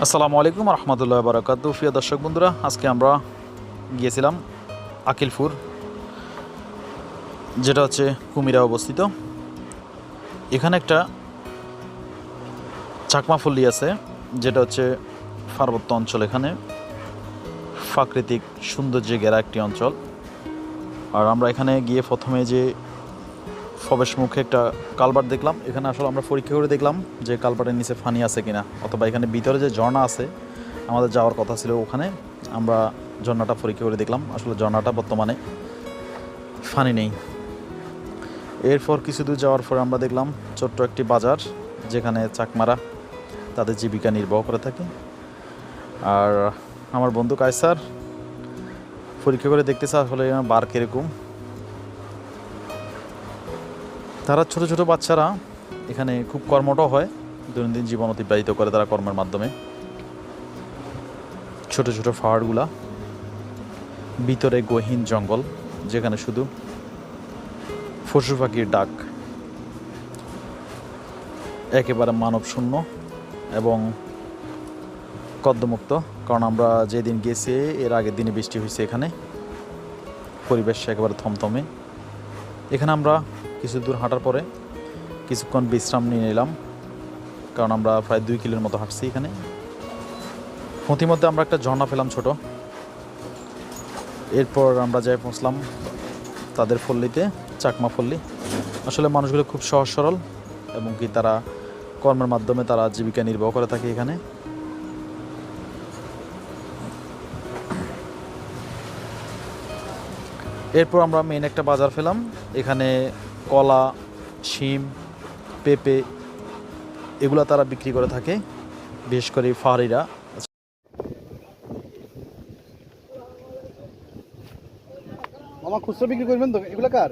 আসসালামু আলাইকুম রহমতুল্লাহ বারাকাতু। প্রিয় দর্শক বন্ধুরা, আজকে আমরা গিয়েছিলাম আকিলপুর, যেটা হচ্ছে কুমিরা অবস্থিত। এখানে একটা চাকমাফুল্লি আছে, যেটা হচ্ছে পার্বত্য অঞ্চল। এখানে প্রাকৃতিক সৌন্দর্যে ঘেরা একটি অঞ্চল। আর আমরা এখানে গিয়ে প্রথমে যে প্রবেশ মুখে একটা কালভার্ট দেখলাম। এখানে আসলে আমরা পরীক্ষা করে দেখলাম যে কালভার্টের নিচে পানি আছে কিনা, অথবা এখানে ভিতরে যে ঝর্ণা আছে, আমাদের যাওয়ার কথা ছিল ওখানে। আমরা ঝর্ণাটা পরীক্ষা করে দেখলাম, আসলে ঝর্ণাটা বর্তমানে পানি নেই। এরপর কিছু দূর যাওয়ার পরে আমরা দেখলাম ছোট্ট একটি বাজার, যেখানে চাকমারা তাদের জীবিকা নির্বাহ করে থাকে। আর আমার বন্ধু কায়সার পরীক্ষা করে দেখতেছে আসলে বার কীরকম। তারা ছোট ছোট বাচ্চারা এখানে খুব কর্মঠ হয়, দৈনন্দিন জীবন অতিবাহিত করে তারা কর্মের মাধ্যমে। ছোট ছোট পাহাড়গুলা, ভিতরে গহীন জঙ্গল, যেখানে শুধু পশু পাখির ডাক, একেবারে মানব শূন্য এবং কদ্দমুক্ত। কারণ আমরা যেদিন গেছি এর আগের দিনে বৃষ্টি হয়েছে, এখানে পরিবেশ একেবারে থমথমে। এখানে আমরা কিছু দূর হাঁটার পরে কিছুক্ষণ বিশ্রাম নিয়ে নিলাম, কারণ আমরা প্রায় 2 কিলোর মতো হাঁটছি। এখানে প্রতিমধ্যে আমরা একটা ঝর্ণা পেলাম ছোট। এরপর আমরা যাই পৌঁছলাম তাদের পল্লীতে, চাকমা পল্লী। আসলে মানুষগুলো খুব সহজ সরল এবং কি তারা কর্মের মাধ্যমে তারা জীবিকা নির্বাহ করে থাকে এখানে। এরপর আমরা মেন একটা বাজার পেলাম। এখানে কলা, শিম, পেঁপে এগুলা তারা বিক্রি করে থাকে, বিশেষ করে পাহাড়িরা। মামা খুচরা বিক্রি করবেন তো? এগুলা কার?